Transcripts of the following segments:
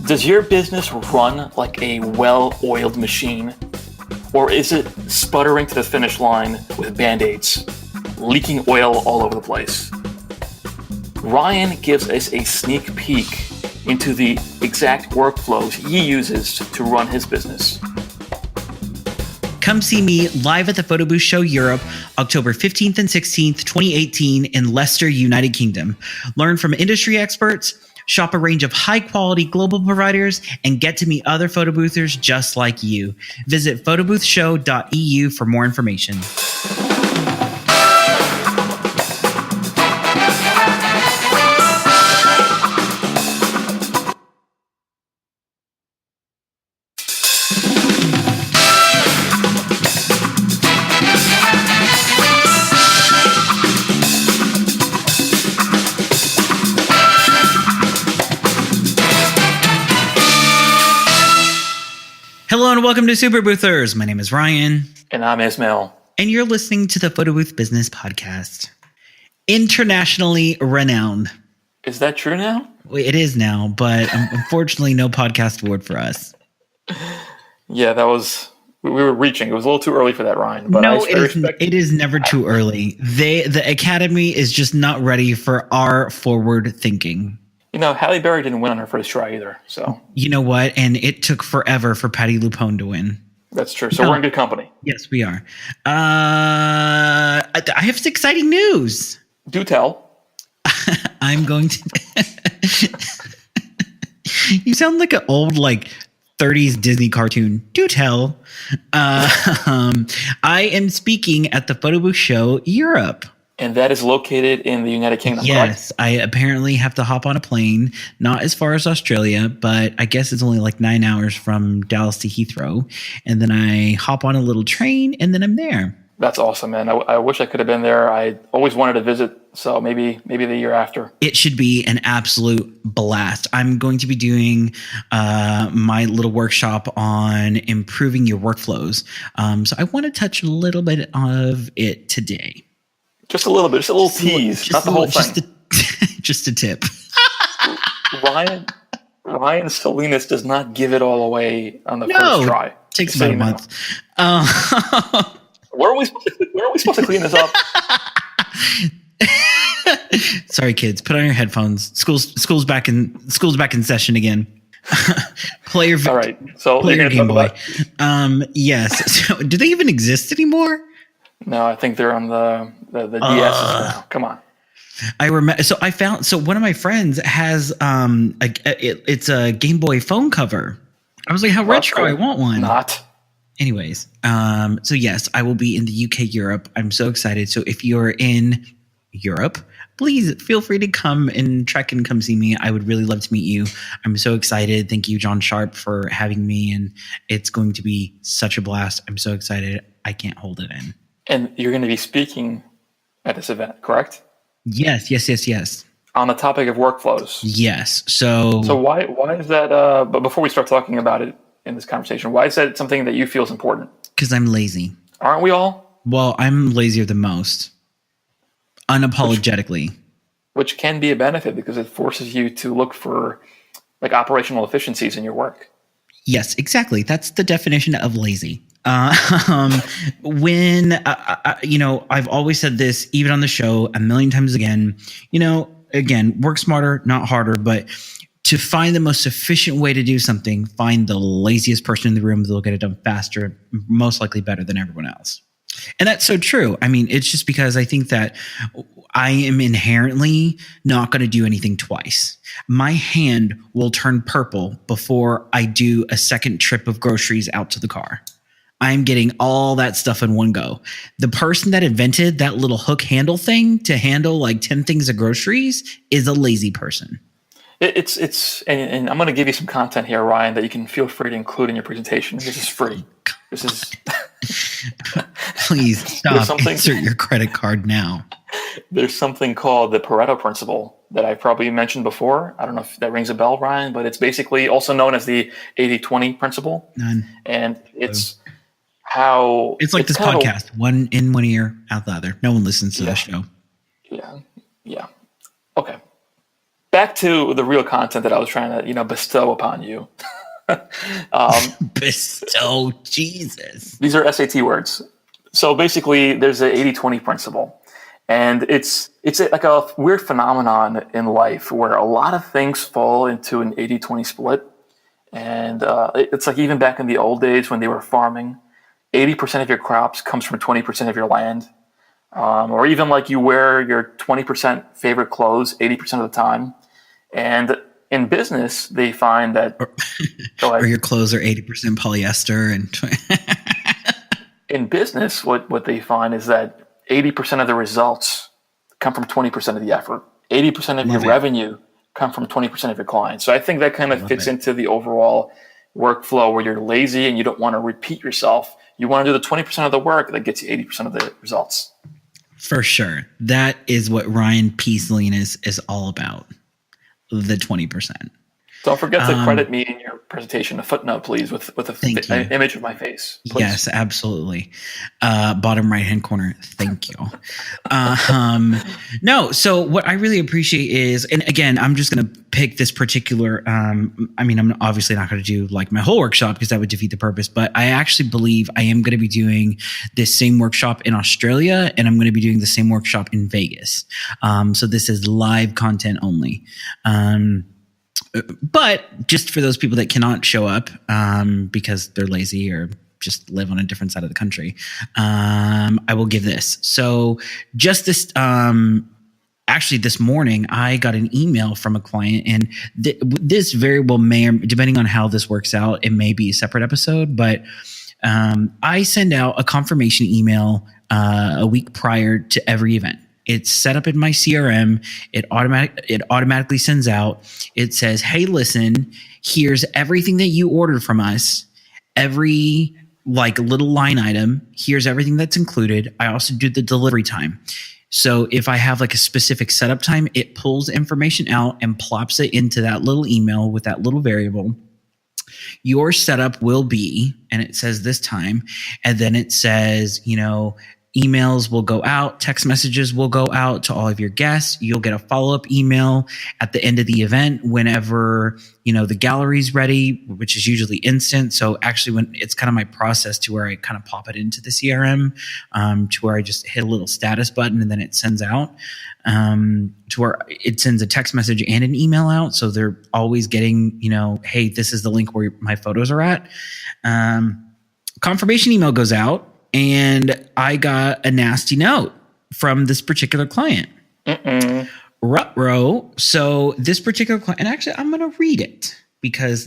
Does your business run like a well-oiled machine? Or is it sputtering to the finish line with Band-Aids, leaking oil all over the place? Ryan gives us a sneak peek into the exact workflows he uses to run his business. Come see me live at the Photo Booth Show Europe, October 15th and 16th, 2018 in Leicester, United Kingdom. Learn from industry experts, shop a range of high-quality global providers, and get to meet other photo boothers just like you. Visit photoboothshow.eu for more information. Hello and welcome to Super Boothers. My name is Ryan. And I'm Ismail. And you're listening to the Photo Booth Business Podcast. Internationally renowned. Is that true now? It is now, but unfortunately no podcast award for us. Yeah, we were reaching. It was a little too early for that, Ryan. But no, it is never too early. The Academy is just not ready for our forward thinking. You know, Halle Berry didn't win on her first try either. So you know what? And it took forever for Patti LuPone to win. That's true. So we're in good company. Yes, we are. I have some exciting news. Do tell. I'm going to... You sound like an old, 30s Disney cartoon. Do tell. I am speaking at the Photo Booth Show Europe. And that is located in the United Kingdom, yes, correct? I apparently have to hop on a plane, not as far as Australia, but I guess it's only 9 hours from Dallas to Heathrow. And then I hop on a little train and then I'm there. That's awesome, man. I wish I could have been there. I always wanted to visit, so maybe the year after. It should be an absolute blast. I'm going to be doing my little workshop on improving your workflows. So I want to touch a little bit of it today. Just a little bit, just a little tease, not the whole thing. Just a tip. Ryan Salinas does not give it all away on the first try. It takes about a month. Where are we supposed to clean this up? Sorry, kids. Put on your headphones. School's back in session again. All right. So play your Game Boy. Yes. So, do they even exist anymore? No, I think they're on the DSs now. Come on. I remember. So I found. So one of my friends has it's a Game Boy phone cover. I was like, how retro! I want one. Not. Anyways, so yes, I will be in the UK, Europe. I'm so excited. So if you're in Europe, please feel free to come and come see me. I would really love to meet you. I'm so excited. Thank you, John Sharp, for having me, and it's going to be such a blast. I'm so excited. I can't hold it in. And you're going to be speaking at this event, correct? Yes. On the topic of workflows. Yes. So why is that? But before we start talking about it in this conversation, why is that something that you feel is important? Because I'm lazy. Aren't we all? Well, I'm lazier than most. Unapologetically. Which can be a benefit because it forces you to look for operational efficiencies in your work. Yes, exactly. That's the definition of lazy. When I've always said this, even on the show, a million times again, work smarter, not harder, but to find the most efficient way to do something, find the laziest person in the room that'll get it done faster, most likely better than everyone else. And that's so true. I mean, it's just because I think that I am inherently not going to do anything twice. My hand will turn purple before I do a second trip of groceries out to the car. I'm getting all that stuff in one go. The person that invented that little hook handle thing to handle 10 things of groceries is a lazy person. And I'm going to give you some content here, Ryan, that you can feel free to include in your presentation. This is free. This is. Please stop. Insert your credit card now. There's something called the Pareto principle that I've probably mentioned before. I don't know if that rings a bell, Ryan, but it's basically also known as the 80-20 principle. None. And it's how it's this podcast: one in one ear, out the other. No one listens to this show. Yeah. Okay. back to the real content that I was trying to, bestow upon you. Bestow, Jesus. These are SAT words. So basically, there's an 80-20 principle. And it's like a weird phenomenon in life where a lot of things fall into an 80-20 split. And it's like even back in the old days when they were farming, 80% of your crops comes from 20% of your land. Or even like you wear your 20% favorite clothes 80% of the time. And in business, they find that... Or your clothes are 80% polyester. In business, what they find is that 80% of the results come from 20% of the effort. 80% of your revenue come from 20% of your clients. So I think that kind of fits into the overall workflow where you're lazy and you don't want to repeat yourself. You want to do the 20% of the work that gets you 80% of the results. For sure. That is what Ryan P. Salinas is all about. The 20%. Don't forget to credit me in your presentation, a footnote, please, with an image of my face. Please. Yes, absolutely. Bottom right-hand corner. Thank you. No, so what I really appreciate is, and again, I'm just going to pick this particular, I'm obviously not going to do like my whole workshop because that would defeat the purpose, but I actually believe I am going to be doing this same workshop in Australia, and I'm going to be doing the same workshop in Vegas. So this is live content only. But just for those people that cannot show up because they're lazy or just live on a different side of the country, I will give this. So just this, actually this morning, I got an email from a client, and this very well may, depending on how this works out, it may be a separate episode, but I send out a confirmation email a week prior to every event. It's set up in my CRM. It automatically sends out. It says, hey, listen, here's everything that you ordered from us. Every like little line item. Here's everything that's included. I also do the delivery time. So if I have like a specific setup time, it pulls information out and plops it into that little email with that little variable. Your setup will be, and it says this time, and then it says, emails will go out, text messages will go out to all of your guests. You'll get a follow-up email at the end of the event whenever, the gallery's ready, which is usually instant. So actually when it's kind of my process to where I kind of pop it into the CRM, to where I just hit a little status button and then it sends out, to where it sends a text message and an email out. So they're always getting, hey, this is the link where my photos are at. Confirmation email goes out. And I got a nasty note from this particular client. Ruh-roh. So this particular client, and actually I'm going to read it because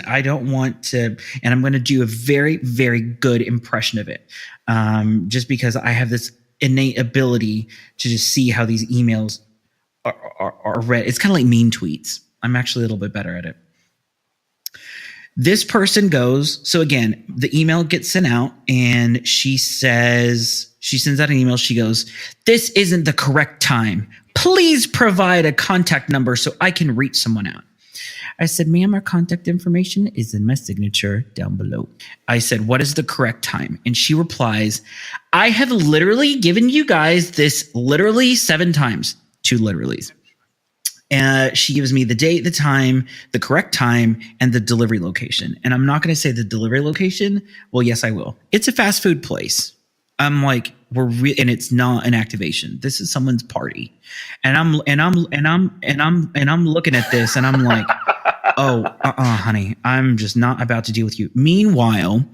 I don't want to, and I'm going to do a very, very good impression of it. Just because I have this innate ability to just see how these emails are read. It's kind of like mean tweets. I'm actually a little bit better at it. This person goes, so again, the email gets sent out and she sends out an email. She goes, this isn't the correct time. Please provide a contact number so I can reach someone out. I said, ma'am, our contact information is in my signature down below. I said, what is the correct time? And she replies, I have literally given you guys this literally 7 times, 2 literallys. She gives me the date, the time, the correct time, and the delivery location. And I'm not going to say the delivery location. Well, yes, I will. It's a fast food place. I'm like, and it's not an activation. This is someone's party. And I'm looking at this and I'm like, oh, honey, I'm just not about to deal with you. Meanwhile,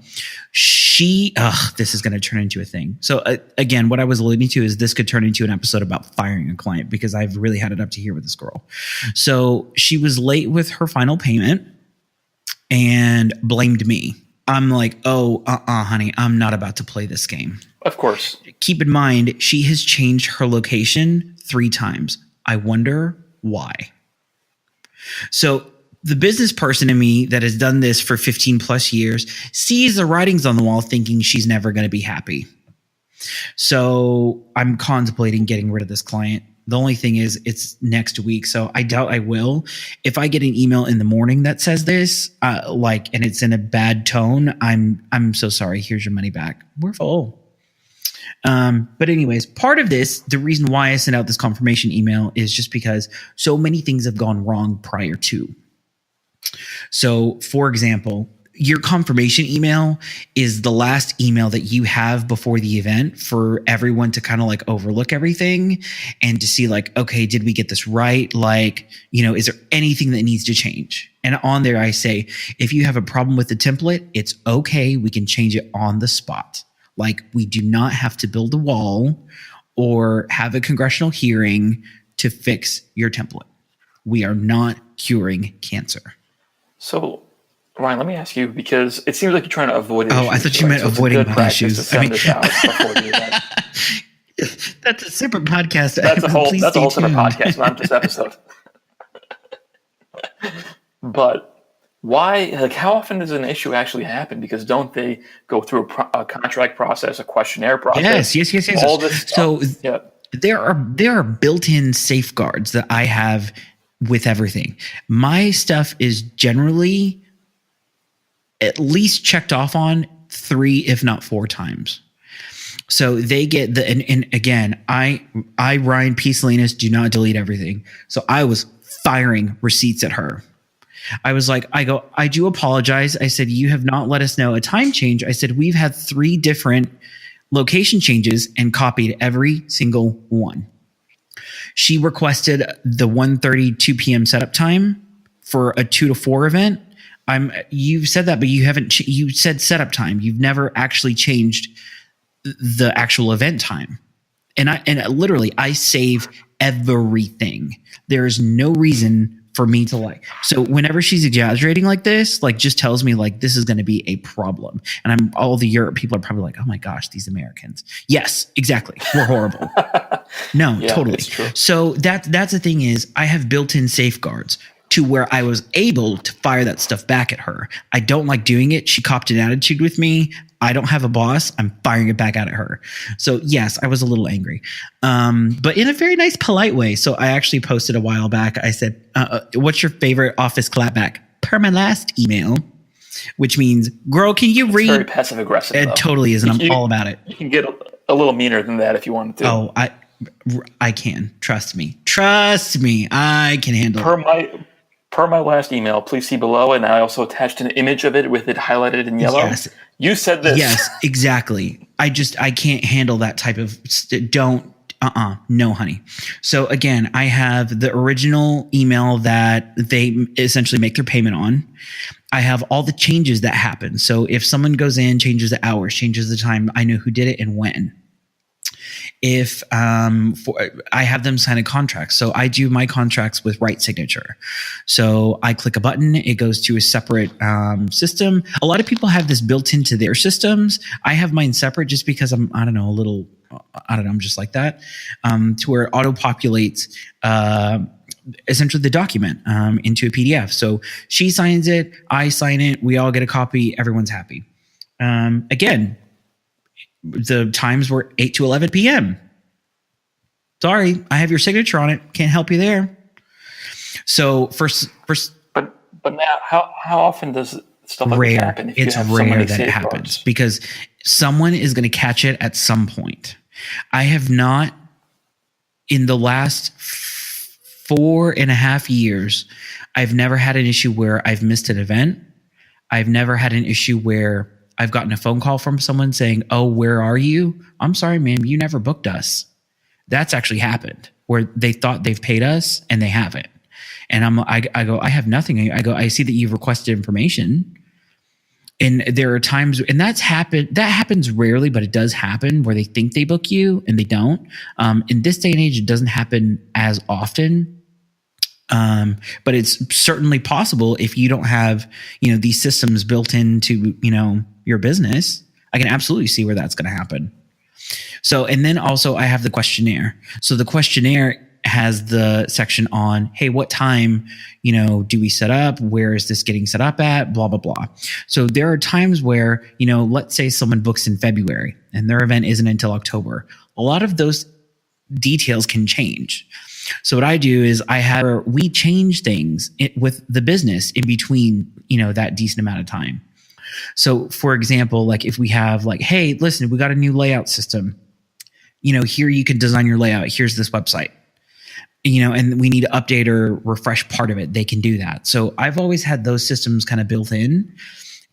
this is going to turn into a thing. So again, what I was alluding to is this could turn into an episode about firing a client because I've really had it up to here with this girl. So she was late with her final payment and blamed me. I'm like, oh, honey, I'm not about to play this game. Of course. Keep in mind, she has changed her location 3 times. I wonder why. So the business person in me that has done this for 15 plus years sees the writings on the wall thinking she's never going to be happy. So I'm contemplating getting rid of this client. The only thing is it's next week, so I doubt I will. If I get an email in the morning that says this, and it's in a bad tone, I'm so sorry. Here's your money back. We're full. But anyways, part of this, the reason why I sent out this confirmation email is just because so many things have gone wrong prior to. So, for example, your confirmation email is the last email that you have before the event for everyone to kind of like overlook everything and to see like, okay, did we get this right? Like, is there anything that needs to change? And on there, I say, if you have a problem with the template, it's okay. We can change it on the spot. Like, we do not have to build a wall or have a congressional hearing to fix your template. We are not curing cancer. So, Ryan, let me ask you, because it seems like you're trying to avoid issues. Oh, I thought you meant avoiding my issues. To send this out before the event. That's a separate podcast. That's a whole separate podcast, not this episode. But why? Like, how often does an issue actually happen? Because don't they go through a contract process, a questionnaire process? Yes. All this stuff. So yeah. There are built-in safeguards that I have with everything. My stuff is generally at least checked off on 3, if not 4 times. So they get and again, I Ryan P. Salinas do not delete everything. So I was firing receipts at her. I was like, I do apologize. I said, you have not let us know a time change. I said, we've had 3 different location changes and copied every single one. She requested the 1:30, 2 p.m. setup time for a 2 to 4 event. You've said that, but you haven't. You said setup time. You've never actually changed the actual event time. And literally I save everything. There is no reason for me to like. So whenever she's exaggerating like this, like just tells me like this is going to be a problem. And all the Europe people are probably like, oh my gosh, these Americans. Yes, exactly. We're horrible. No, yeah, totally. So that's the thing is I have built-in safeguards to where I was able to fire that stuff back at her. I don't like doing it. She copped an attitude with me. I don't have a boss. I'm firing it back out at her. So yes, I was a little angry, but in a very nice, polite way. So I actually posted a while back. I said, what's your favorite office clapback? Per my last email, which means, girl, can you read? Very passive aggressive. It totally is. And I'm all about it. You can get a little meaner than that if you wanted to. Oh, I can. Trust me. I can handle it. Per my last email, please see below, and I also attached an image of it with it highlighted in yellow. Yes. You said this. Yes, exactly. I can't handle that type of no, honey. So again, I have the original email that they essentially make their payment on. I have all the changes that happen. So if someone goes in, changes the hours, changes the time, I know who did it and when. If I have them sign a contract. So I do my contracts with Right Signature. So I click a button, it goes to a separate system. A lot of people have this built into their systems. I have mine separate just because I'm just like that, to where it auto-populates essentially the document into a PDF. So she signs it, I sign it, we all get a copy, everyone's happy. Again, the times were 8 to 11 p.m. Sorry, I have your signature on it. Can't help you there. So first, but now, how often does stuff like this happen? It's rare that it happens because someone is going to catch it at some point. I have not, in the last 4.5 years, I've never had an issue where I've missed an event. I've never had an issue where I've gotten a phone call from someone saying, oh, where are you? I'm sorry, ma'am, you never booked us. That's actually happened where they thought they've paid us and they haven't. And I go, I have nothing. I go, I see that you've requested information. And there are times, and that happens rarely, but it does happen where they think they book you and they don't. In this day and age, it doesn't happen as often. But it's certainly possible if you don't have, these systems built into, your business. I can absolutely see where that's going to happen. So, and then also I have the questionnaire. So the questionnaire has the section on, hey, what time, do we set up? Where is this getting set up at? Blah, blah, blah. So there are times where, let's say someone books in February and their event isn't until October. A lot of those details can change. So what I do is we change things with the business in between, that decent amount of time. So for example, like if we have like, hey, listen, we got a new layout system. here you can design your layout. Here's this website. And we need to update or refresh part of it. They can do that. So I've always had those systems kind of built in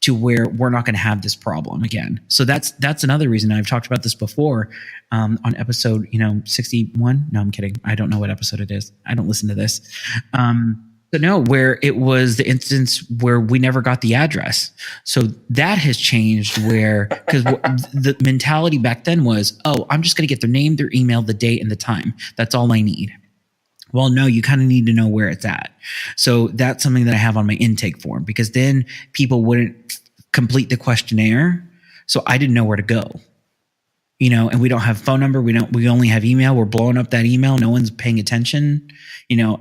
to where we're not going to have this problem again. So that's another reason. I've talked about this before on episode 61. No, I'm kidding. I don't know what episode it is. I don't listen to this. So no, where it was the instance where we never got the address. So that has changed because the mentality back then was, oh, I'm just going to get their name, their email, the date, and the time. That's all I need. Well, no, you kind of need to know where it's at. So that's something that I have on my intake form, because then people wouldn't complete the questionnaire. So I didn't know where to go, and we don't have phone number. We only have email. We're blowing up that email. No one's paying attention,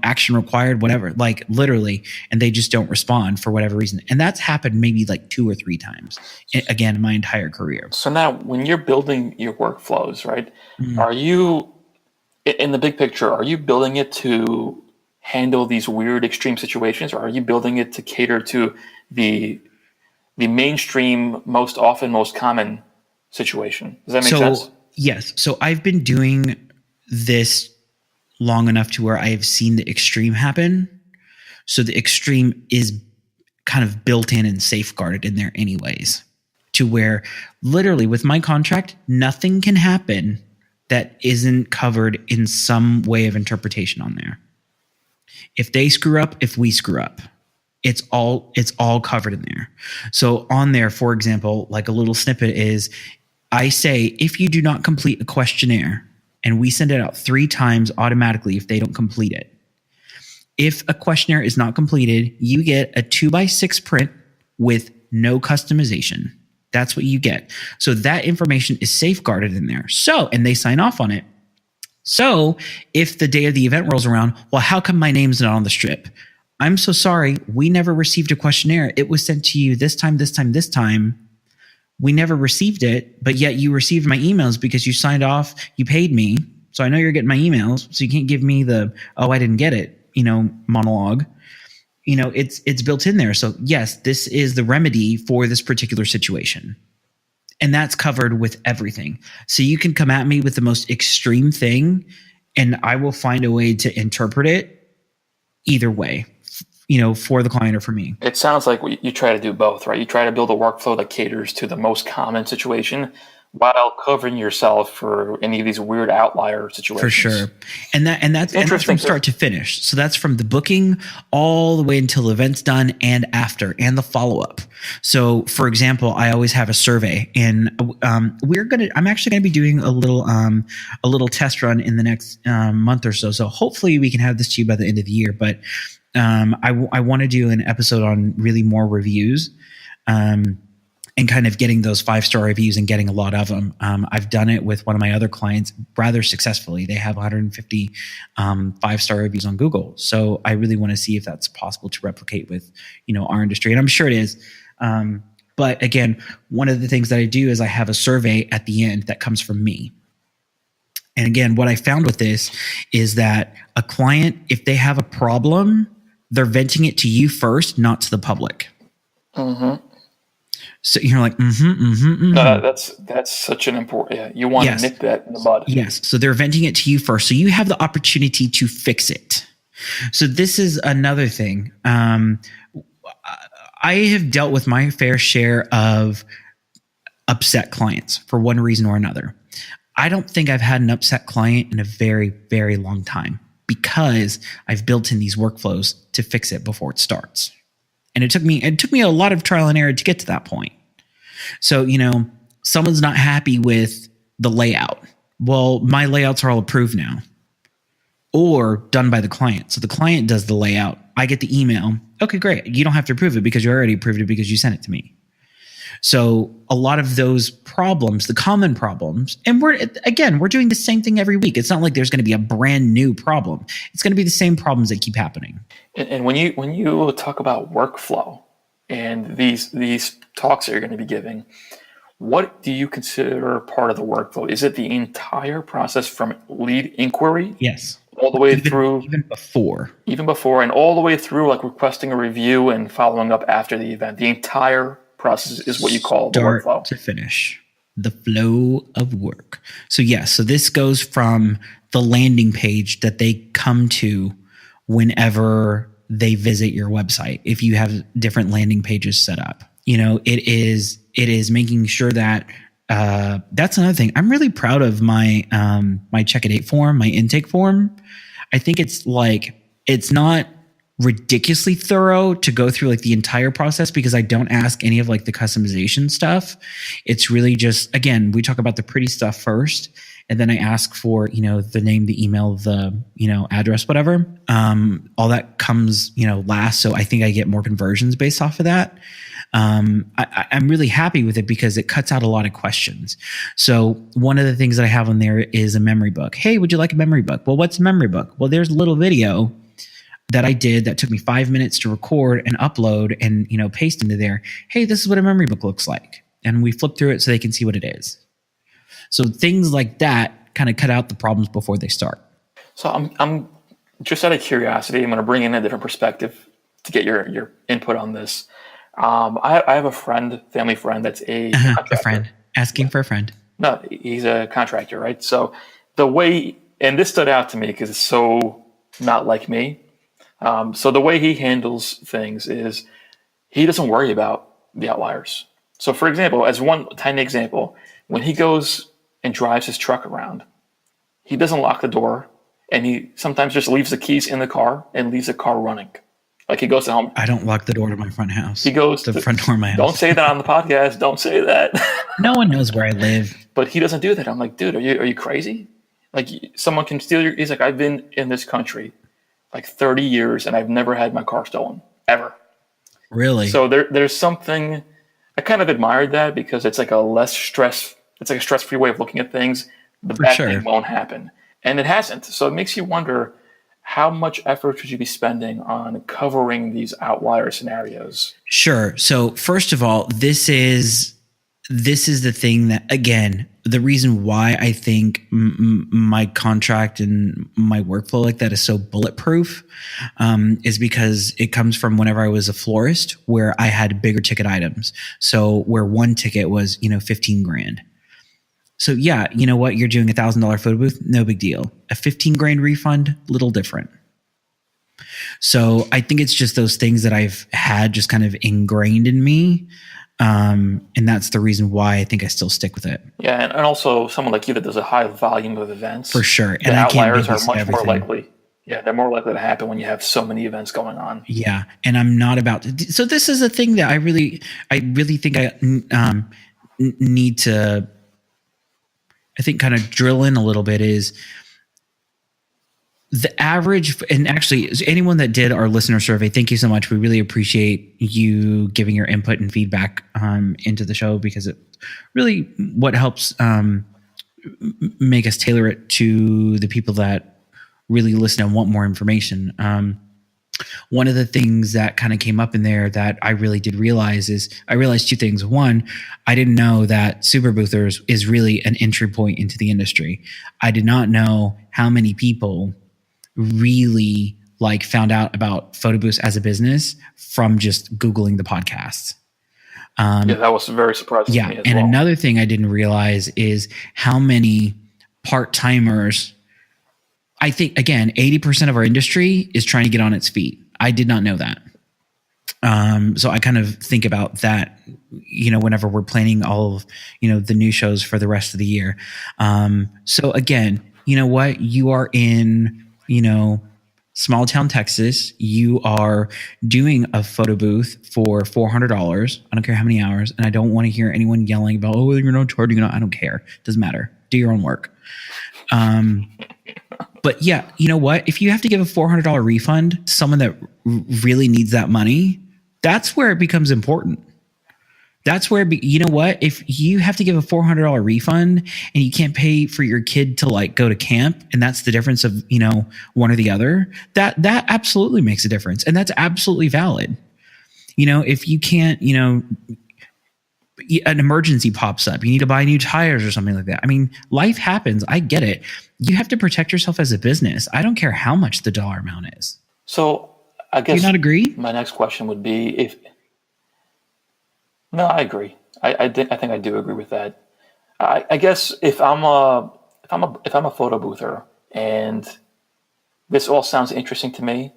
action required, whatever, like literally. And they just don't respond for whatever reason. And that's happened maybe like 2 or 3 times again, in my entire career. So now when you're building your workflows, right, Are you, in the big picture, are you building it to handle these weird extreme situations, or are you building it to cater to the mainstream, most common situation? Does that make sense? Yes. So I've been doing this long enough to where I have seen the extreme happen. So the extreme is kind of built in and safeguarded in there anyways, to where literally with my contract, nothing can happen that isn't covered in some way of interpretation on there. If they screw up, if we screw up, it's all covered in there. So on there, for example, like a little snippet is, I say, if you do not complete a questionnaire, and we send it out 3 times automatically if they don't complete it. If a questionnaire is not completed, you get a 2x6 print with no customization. That's what you get. So that information is safeguarded in there. So, and they sign off on it. So if the day of the event rolls around, well, how come my name's not on the strip? I'm so sorry. We never received a questionnaire. It was sent to you this time. We never received it, but yet you received my emails because you signed off, you paid me. So I know you're getting my emails. So you can't give me the, oh, I didn't get it, monologue. It's built in there. So yes, this is the remedy for this particular situation. And that's covered with everything. So you can come at me with the most extreme thing, and I will find a way to interpret it either way, for the client or for me. It sounds like you try to do both, right? You try to build a workflow that caters to the most common situation while covering yourself for any of these weird outlier situations. For sure. And that's from start to finish. So that's from the booking all the way until the event's done and after, and the follow-up. So for example, I always have a survey, and I'm actually going to be doing a little test run in the next month or so. So hopefully we can have this to you by the end of the year. But I want to do an episode on really more reviews, and kind of getting those 5-star reviews and getting a lot of them. I've done it with one of my other clients rather successfully. They have 150 5-star reviews on Google. So I really want to see if that's possible to replicate with, our industry. And I'm sure it is. But again, one of the things that I do is I have a survey at the end that comes from me. And again, what I found with this is that a client, if they have a problem, they're venting it to you first, not to the public. Mm-hmm. So you're like, No, that's such an important. Yeah, you want to nip that in the bud. Yes. So they're venting it to you first, so you have the opportunity to fix it. So this is another thing. I have dealt with my fair share of upset clients for one reason or another. I don't think I've had an upset client in a very, very long time, because I've built in these workflows to fix it before it starts. And it took me a lot of trial and error to get to that point. So, someone's not happy with the layout. Well, my layouts are all approved now, or done by the client. So the client does the layout. I get the email. Okay, great. You don't have to approve it because you already approved it because you sent it to me. So a lot of those problems, the common problems, and we're doing the same thing every week. It's not like there's going to be a brand new problem. It's going to be the same problems that keep happening. And when you talk about workflow and these talks that you're going to be giving, what do you consider part of the workflow? Is it the entire process from lead inquiry? Yes. All the way through? Even before, and all the way through, like requesting a review and following up after the event. The entire process is what you call the workflow. Start to finish. the flow of work. So so this goes from the landing page that they come to whenever they visit your website. If you have different landing pages set up, it is making sure that that's another thing. I'm really proud of my my check a date form, my intake form. I think it's not ridiculously thorough to go through like the entire process because I don't ask any of like the customization stuff. It's really just, again, we talk about the pretty stuff first, and then I ask for, the name, the email, the, address, whatever. All that comes, last. So I think I get more conversions based off of that. I'm really happy with it because it cuts out a lot of questions. So one of the things that I have on there is a memory book. Hey, would you like a memory book? Well, what's a memory book? Well, there's a little video that I did that took me 5 minutes to record and upload and, paste into there. Hey, this is what a memory book looks like. And we flip through it so they can see what it is. So things like that kind of cut out the problems before they start. So I'm just out of curiosity, I'm going to bring in a different perspective to get your input on this. I have a family friend that's a friend asking for a friend. No, he's a contractor, right? So the way, and this stood out to me because it's so not like me. So the way he handles things is he doesn't worry about the outliers. So for example, as one tiny example, when he goes and drives his truck around, he doesn't lock the door, and he sometimes just leaves the keys in the car and leaves the car running. Like he goes to home. I don't lock the door to my front house. He goes to the front door of my house. Don't say that on the podcast. Don't say that. No one knows where I live. But he doesn't do that. I'm like, dude, are you crazy? Like someone can steal your. He's like, I've been in this country like 30 years and I've never had my car stolen ever. Really? So there's something. I kind of admired that because it's like a stress-free way of looking at things. The bad thing won't happen. And it hasn't. So it makes you wonder, how much effort should you be spending on covering these outlier scenarios? Sure. So first of all, this is the thing that, again, the reason why I think my contract and my workflow like that is so bulletproof is because it comes from whenever I was a florist where I had bigger ticket items. So where one ticket was, $15,000. So yeah, you know what? You're doing $1,000 photo booth, no big deal. A $15,000 refund, little different. So I think it's just those things that I've had just kind of ingrained in me. And that's the reason why I think I still stick with it. Yeah, and also someone like you that does a high volume of events. For sure. And outliers are much more likely. Yeah, they're more likely to happen when you have so many events going on. Yeah, and I'm not about to. So this is a thing that I really think I need to, I think, kind of drill in a little bit is the average, and actually anyone that did our listener survey, thank you so much. We really appreciate you giving your input and feedback into the show because it really what helps make us tailor it to the people that really listen and want more information. One of the things that kind of came up in there that I really did realize is I realized two things. One, I didn't know that Super Boothers is really an entry point into the industry. I did not know how many people really found out about photo booths as a business from just Googling the podcasts. Yeah, that was very surprising to me as well. Another thing I didn't realize is how many part-timers. I think, again, 80% of our industry is trying to get on its feet. I did not know that. So I kind of think about that, whenever we're planning all of, the new shows for the rest of the year. So again, you know what? You are in, small town Texas. You are doing a photo booth for $400. I don't care how many hours. And I don't want to hear anyone yelling about, oh, you're not charging. I don't care. Doesn't matter. Do your own work. But yeah, you know what? If you have to give a $400 refund to someone that really needs that money, that's where it becomes important. That's where, you know what? If you have to give a $400 refund and you can't pay for your kid to go to camp, and that's the difference of, one or the other, that absolutely makes a difference. And that's absolutely valid. If you can't, an emergency pops up, you need to buy new tires or something like that. I mean, life happens. I get it. You have to protect yourself as a business. I don't care how much the dollar amount is. So I guess do you not agree? My next question would be no, I agree. I think I do agree with that. I guess if I'm a photo boother and this all sounds interesting to me,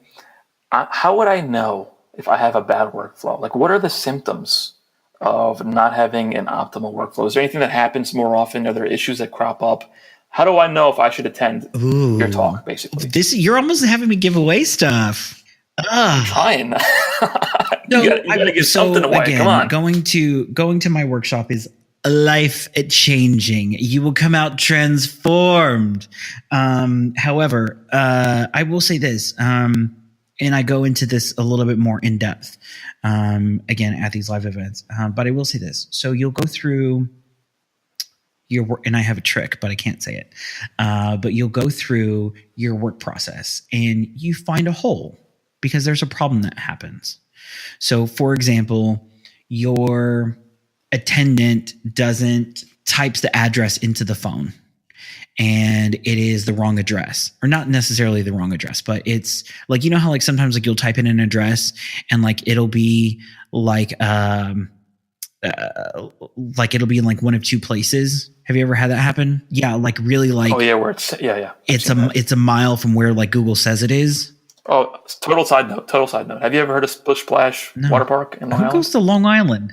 how would I know if I have a bad workflow? Like, what are the symptoms of not having an optimal workflow? Is there anything that happens more often? Are there issues that crop up? How do I know if I should attend your Ooh, talk, basically? you're almost having me give away stuff. Ugh. Trying. No, you gotta give something away. again, Come on. going to my workshop is life changing. You will come out transformed. However, I will say this, and I go into this a little bit more in depth, again at these live events. But I will say this: so you'll go through your work, and I have a trick, but I can't say it. But you'll go through your work process, and you find a hole because there's a problem that happens. So, for example, your attendant types the address into the phone, and it is the wrong address, or not necessarily the wrong address, but it's like, you know how like sometimes like you'll type in an address and like it'll be like it'll be in like one of two places. Have you ever had that happen? Yeah, like really like. Oh yeah, where it's. It's a mile from where like Google says it is. Oh, total side note. Have you ever heard of Splish Splash Water Park in Long Who Island? goes to Long Island?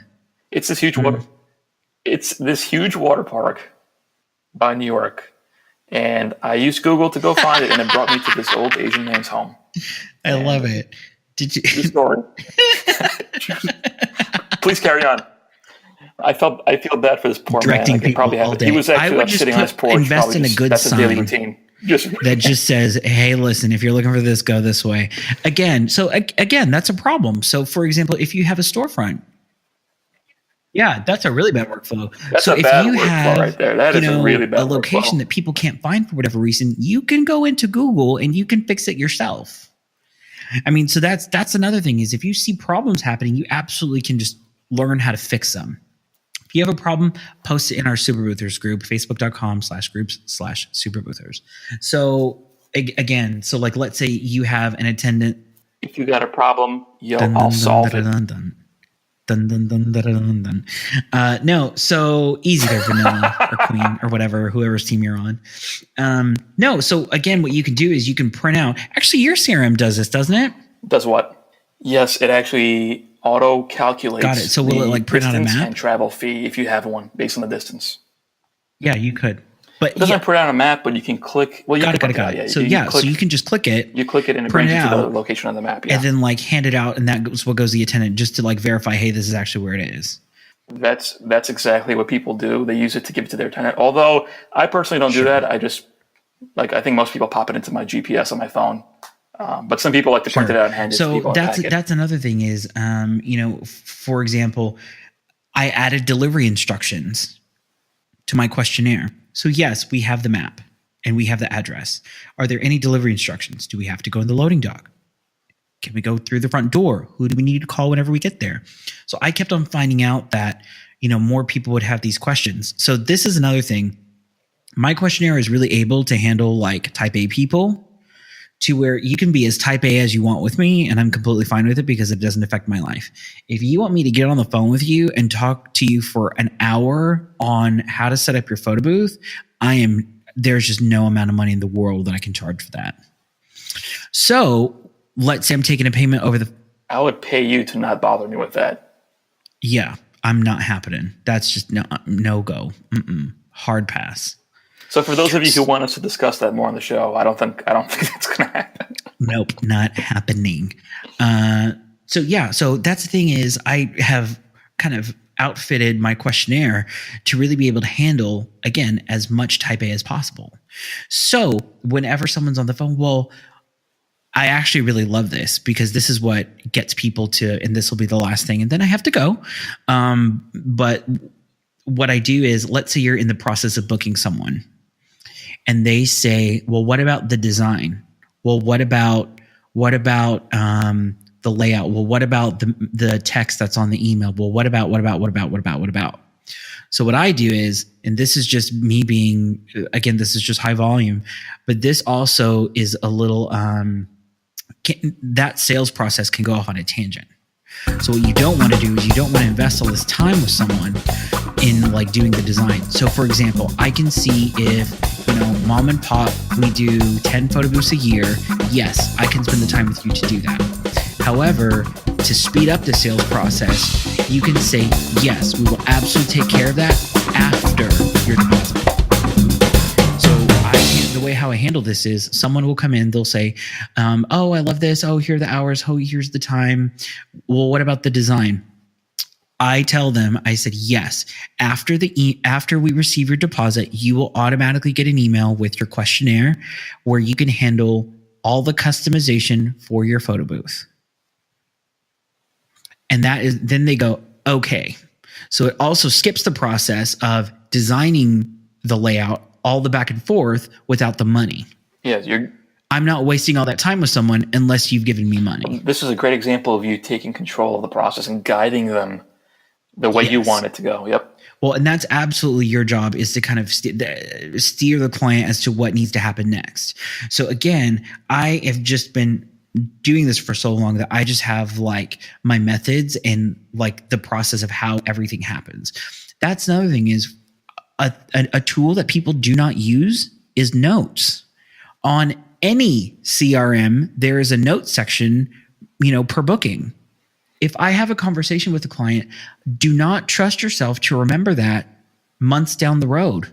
It's this huge water. It's this huge water park by New York, and I used Google to go find it, and it brought me to this old Asian man's home. I love it. Did you? True story. Please carry on. I feel bad for this poor Directing man. I could probably people have all it. He was day. I actually would like, just sitting on his porch. invest probably in a just- good That's his daily sign. routine. Just That just says, "Hey, listen, if you're looking for this, go this way." Again, that's a problem. So, for example, if you have a storefront, yeah, that's a really bad workflow. That's so a if bad you workflow have, right there. That is a really bad a location workflow. that people can't find for whatever reason, you can go into Google and you can fix it yourself. I mean, so that's another thing is if you see problems happening, you absolutely can just learn how to fix them. If you have a problem, post it in our Superboothers group, facebook.com/groups/superboothers. So again, so like let's say you have an attendant. If you got a problem, I'll solve it. No, so easy there, Vanilla or Queen or whatever, whoever's team you're on. No, so again, what you can do is you can print out. Actually, your CRM does this, doesn't it? Does what? Yes, it actually auto calculates. Got it. So will it like print out a distance map and travel fee if you have one based on the distance? Yeah, you could. But It doesn't print out a map, but you can click. Well, you got can it. So you can just click it. You click it and it print brings it you to the out, location on the map. Yeah. and then like hand it out, and that's what goes to the attendant just to like verify, hey, this is actually where it is. That's exactly what people do. They use it to give it to their tenant. Although I personally don't do that. I just I think most people pop it into my GPS on my phone. But some people like to print it out and hand it to people. So that's another thing is, for example, I added delivery instructions to my questionnaire. So yes, we have the map and we have the address. Are there any delivery instructions? Do we have to go in the loading dock? Can we go through the front door? Who do we need to call whenever we get there? So I kept on finding out that, more people would have these questions. So this is another thing. My questionnaire is really able to handle like type A people to where you can be as type A as you want with me, and I'm completely fine with it because it doesn't affect my life. If you want me to get on the phone with you and talk to you for an hour on how to set up your photo booth, there's just no amount of money in the world that I can charge for that. So let's say I'm taking a payment over I would pay you to not bother me with that. Yeah, I'm not happening. That's just no go. Hard pass. So for those of you who want us to discuss that more on the show, I don't think that's going to happen. Nope, not happening. So that's the thing is I have kind of outfitted my questionnaire to really be able to handle, again, as much type A as possible. So whenever someone's on the phone, well, I actually really love this because this is what gets people to, and this will be the last thing, and then I have to go. But what I do is, let's say you're in the process of booking someone and they say, well, what about the design? Well, what about the layout? Well, what about the text that's on the email? Well, what about? So what I do is, and this is just me being, again, this is just high volume, but this also is a little, that sales process can go off on a tangent. So what you don't want to do is you don't want to invest all this time with someone in like doing the design. So for example, I can see if, mom and pop, we do 10 photo booths a year. Yes, I can spend the time with you to do that. However, to speed up the sales process, you can say, yes, we will absolutely take care of that after your deposit. The way how I handle this is someone will come in, they'll say, oh, I love this. Oh, here are the hours. Oh, here's the time. Well, what about the design? I tell them, I said, yes, after we receive your deposit, you will automatically get an email with your questionnaire where you can handle all the customization for your photo booth. And then they go, okay. So it also skips the process of designing the layout, all the back and forth without the money. Yeah, I'm not wasting all that time with someone unless you've given me money. This is a great example of you taking control of the process and guiding them the way you want it to go. Yep. Well, and that's absolutely your job, is to kind of steer the client as to what needs to happen next. So again, I have just been doing this for so long that I just have like my methods and like the process of how everything happens. That's another thing is a tool that people do not use is notes. On any CRM, there is a notes section, per booking. If I have a conversation with a client, do not trust yourself to remember that months down the road.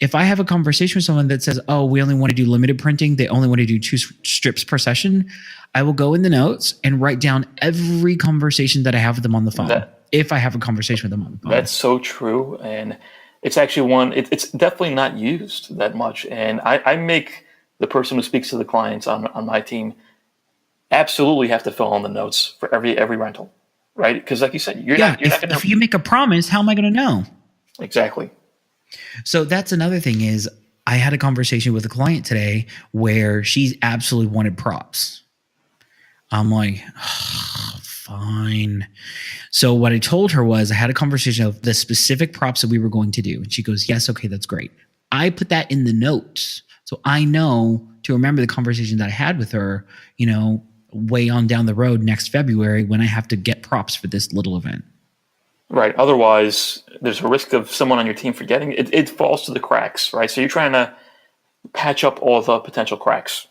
If I have a conversation with someone that says, oh, we only want to do limited printing, they only want to do 2 strips per session, I will go in the notes and write down every conversation that I have with them on the phone. If I have a conversation with them on the phone. That's so true. And it's actually it's definitely not used that much. And I make the person who speaks to the clients on my team absolutely have to fill in the notes for every rental, right? Because like you said, you're not going to. If you make a promise, how am I going to know? Exactly. So that's another thing is I had a conversation with a client today where she absolutely wanted props. I'm like, oh, fine. So what I told her was I had a conversation of the specific props that we were going to do. And she goes, yes, okay, that's great. I put that in the notes. So I know to remember the conversation that I had with her, way on down the road next February when I have to get props for this little event. Right. Otherwise, there's a risk of someone on your team forgetting. It falls to the cracks, right? So you're trying to patch up all the potential cracks.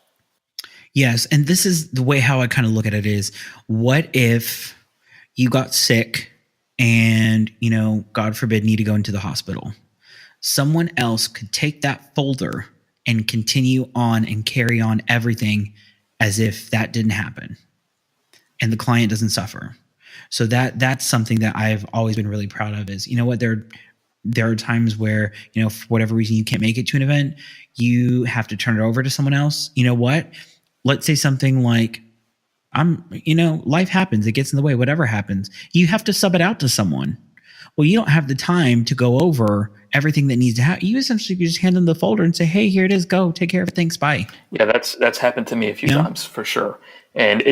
Yes. And this is the way how I kind of look at it is, what if you got sick and, God forbid, need to go into the hospital? Someone else could take that folder and continue on and carry on everything as if that didn't happen and the client doesn't suffer. So that's something that I've always been really proud of is, there are times where, for whatever reason you can't make it to an event, you have to turn it over to someone else. You know what? Let's say something like, life happens, it gets in the way, whatever happens, you have to sub it out to someone. Well, you don't have the time to go over everything that needs to happen. You essentially just hand them the folder and say, hey, here it is, go, take care of it, thanks, bye. Yeah, that's happened to me a few times for sure. And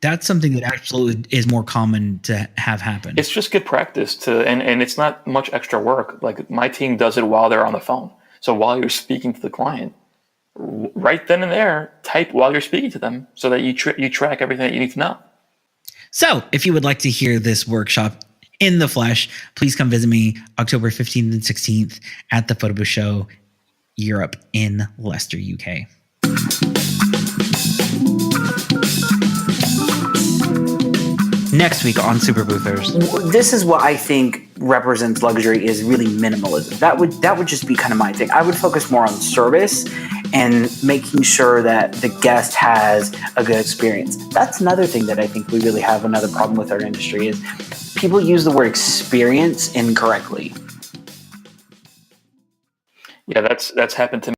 that's something that absolutely is more common to have happen. It's just good practice and it's not much extra work. Like my team does it while they're on the phone. So while you're speaking to the client, right then and there, type while you're speaking to them so that you track everything that you need to know. So if you would like to hear this workshop in the flesh, please come visit me October 15th and 16th at the Photo Booth Show Europe in Leicester, UK. Next week on Super Boothers. This is what I think represents luxury is really minimalism. That would just be kind of my thing. I would focus more on service and making sure that the guest has a good experience. That's another thing that I think we really have another problem with our industry is people use the word experience incorrectly. Yeah, that's happened to me.